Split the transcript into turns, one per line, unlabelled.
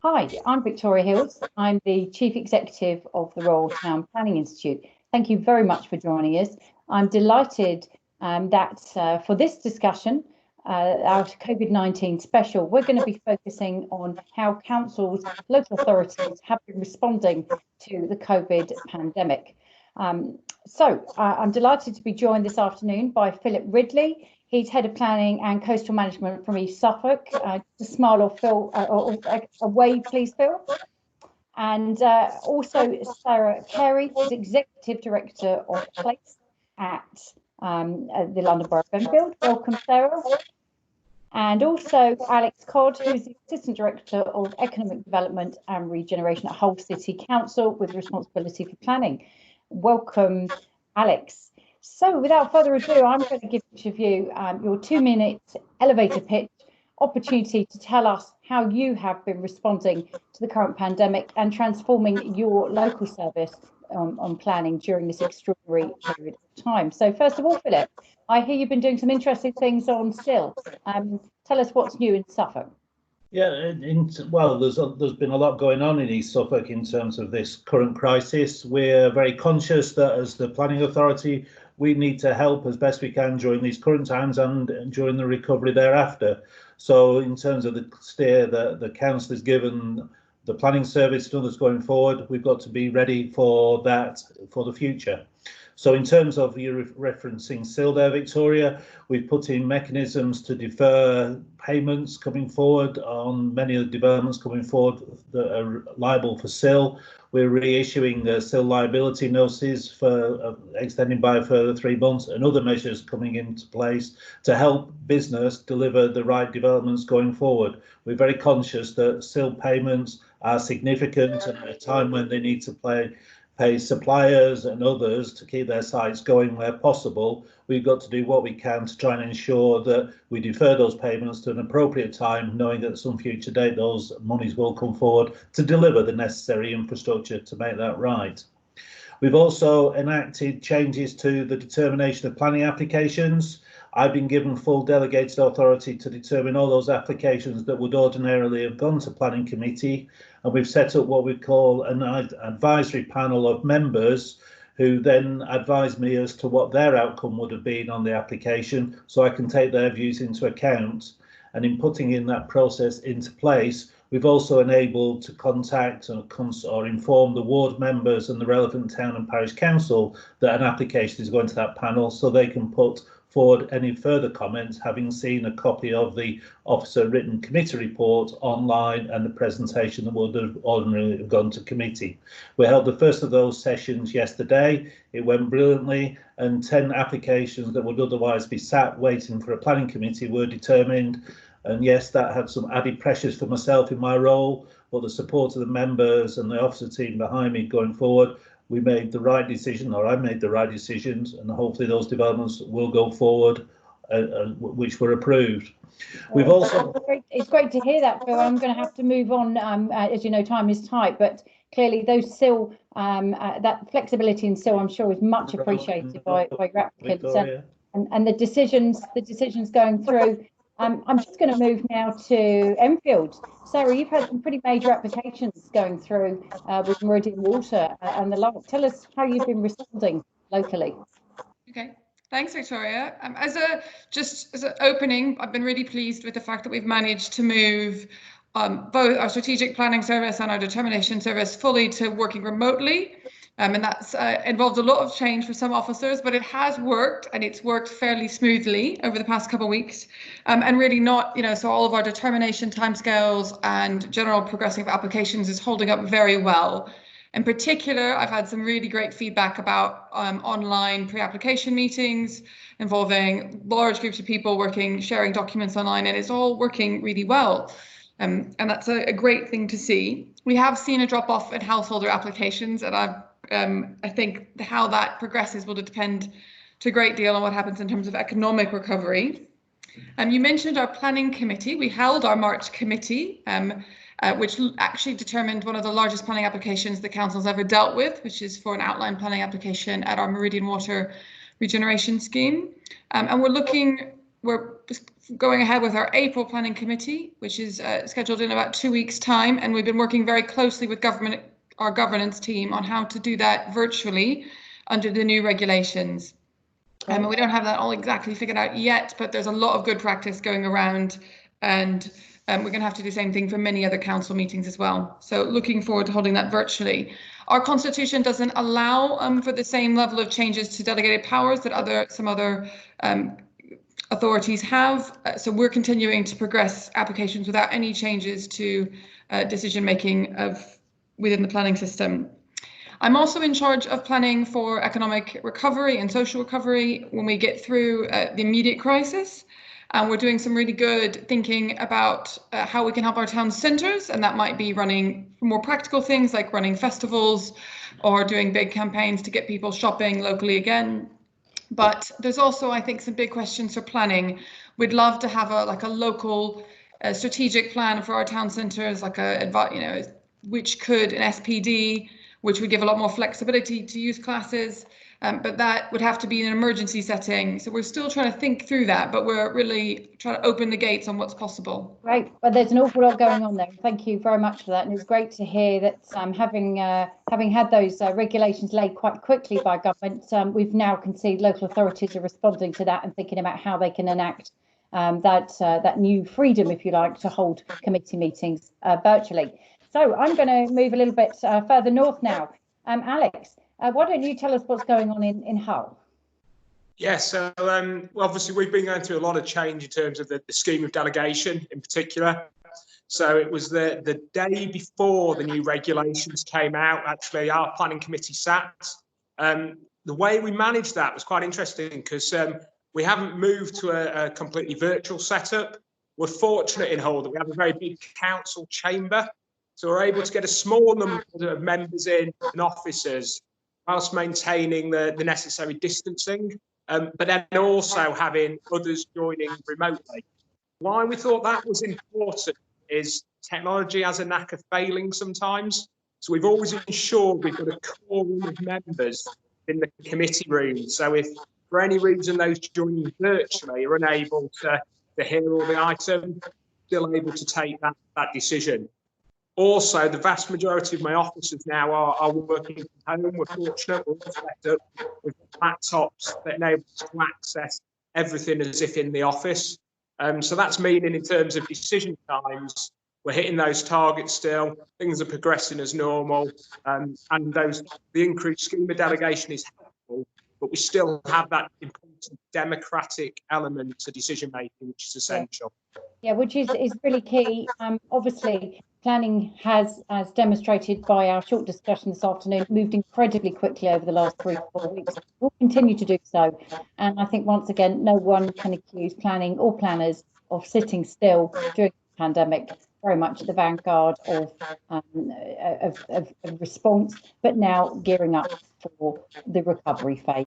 Hi, I'm Victoria Hills. I'm the Chief Executive of the Royal Town Planning Institute. Thank you very much for joining us. I'm delighted that for this discussion, our COVID-19 special, we're going to be focusing on how councils, local authorities have been responding to the COVID pandemic. I'm delighted to be joined this afternoon by Philip Ridley. He's Head of Planning and Coastal Management from East Suffolk. Just a smile or Phil, or a wave, please, Phil. And also Sarah Cary, who's Executive Director of Place at the London Borough of Enfield. Welcome, Sarah. And also Alex Codd, who's the Assistant Director of Economic Development and Regeneration at Hull City Council with responsibility for planning. Welcome, Alex. So without further ado, I'm going to give each of you your 2-minute elevator pitch opportunity to tell us how you have been responding to the current pandemic and transforming your local service on planning during this extraordinary period of time. So first of all, Philip, I hear you've been doing some interesting things on Still. Tell us what's new in Suffolk.
Yeah, well, there's been a lot going on in East Suffolk in terms of this current crisis. We're very conscious that as the planning authority, we need to help as best we can during these current times and during the recovery thereafter. So in terms of the steer that the council has given the planning service and others going forward, we've got to be ready for that for the future. So in terms of you referencing SIL there, Victoria, we've put in mechanisms to defer payments coming forward on many of the developments coming forward that are liable for SIL. We're reissuing the SIL liability notices for extending by a further 3 months and other measures coming into place to help business deliver the right developments going forward. We're very conscious that SIL payments are significant at a time when they need to pay suppliers and others to keep their sites going where possible. We've got to do what we can to try and ensure that we defer those payments to an appropriate time, knowing that at some future date those monies will come forward to deliver the necessary infrastructure to make that right. We've also enacted changes to the determination of planning applications. I've been given full delegated authority to determine all those applications that would ordinarily have gone to planning committee, and we've set up what we call an advisory panel of members who then advise me as to what their outcome would have been on the application, so I can take their views into account. And in putting in that process into place, we've also enabled to contact or inform the ward members and the relevant town and parish council that an application is going to that panel, so they can put forward any further comments, having seen a copy of the officer written committee report online and the presentation that would have ordinarily have gone to committee. We held the first of those sessions yesterday. It went brilliantly, and 10 applications that would otherwise be sat waiting for a planning committee were determined. And yes, that had some added pressures for myself in my role, but the support of the members and the officer team behind me going forward, we made the right decision, or I made the right decisions, and hopefully those developments will go forward, which were approved. We've also...
It's great to hear that, Phil. I'm going to have to move on. As you know, time is tight, but clearly those SIL, that flexibility in SIL, I'm sure, is much appreciated by your applicants, and the decisions going through. I'm just going to move now to Enfield. Sarah, you've had some pretty major applications going through with Meridian Water and the like. Tell us how you've been responding locally.
Okay, thanks, Victoria. As an opening, I've been really pleased with the fact that we've managed to move both our strategic planning service and our determination service fully to working remotely. And that's involved a lot of change for some officers, but it has worked, and it's worked fairly smoothly over the past couple of weeks. And really not, so all of our determination timescales and general progressive applications is holding up very well. In particular, I've had some really great feedback about online pre-application meetings involving large groups of people sharing documents online, and it's all working really well. And that's a great thing to see. We have seen a drop off in householder applications, and I think how that progresses will depend to a great deal on what happens in terms of economic recovery. You mentioned our planning committee. We held our March committee, which actually determined one of the largest planning applications the council's ever dealt with, which is for an outline planning application at our Meridian Water Regeneration scheme. And we're going ahead with our April planning committee, which is scheduled in about 2 weeks' time, and we've been working very closely with our governance team on how to do that virtually under the new regulations. And we don't have that all exactly figured out yet, but there's a lot of good practice going around, and we're going to have to do the same thing for many other council meetings as well. So looking forward to holding that virtually. Our constitution doesn't allow for the same level of changes to delegated powers that some other authorities have. So we're continuing to progress applications without any changes to decision making within the planning system. I'm also in charge of planning for economic recovery and social recovery when we get through the immediate crisis. And we're doing some really good thinking about how we can help our town centres, and that might be running more practical things like running festivals or doing big campaigns to get people shopping locally again. But there's also, I think, some big questions for planning. We'd love to have a local strategic plan for our town centres, which could an SPD, which would give a lot more flexibility to youth classes. But that would have to be in an emergency setting. So we're still trying to think through that, but we're really trying to open the gates on what's possible.
Great. Well, there's an awful lot going on there. Thank you very much for that. And it's great to hear that having had those regulations laid quite quickly by government, we've now can see local authorities are responding to that and thinking about how they can enact that new freedom, if you like, to hold committee meetings virtually. So I'm going to move a little bit further north now. Alex, why don't you tell us what's going on in Hull?
Yes, so obviously we've been going through a lot of change in terms of the scheme of delegation in particular. So it was the day before the new regulations came out, actually, our planning committee sat. The way we managed that was quite interesting because we haven't moved to a completely virtual setup. We're fortunate in Hull that we have a very big council chamber. So we're able to get a small number of members in and officers whilst maintaining the necessary distancing, but then also having others joining remotely. Why we thought that was important is technology has a knack of failing sometimes. So we've always ensured we've got a core room of members in the committee room. So if for any reason those joining virtually are unable to hear all the items, still able to take that decision. Also, the vast majority of my officers now are working from home. We're fortunate, we're all set up with laptops that enable us to access everything as if in the office. So that's meaning in terms of decision times, we're hitting those targets still, things are progressing as normal, and the increased scheme of delegation is helpful, but we still have that important democratic element to decision making, which is essential.
Yeah, which is really key. Obviously, planning has, as demonstrated by our short discussion this afternoon, moved incredibly quickly over the last 3 or 4 weeks. We'll continue to do so. And I think once again, no one can accuse planning or planners of sitting still during the pandemic. Very much at the vanguard of response, but now gearing up for the recovery phase.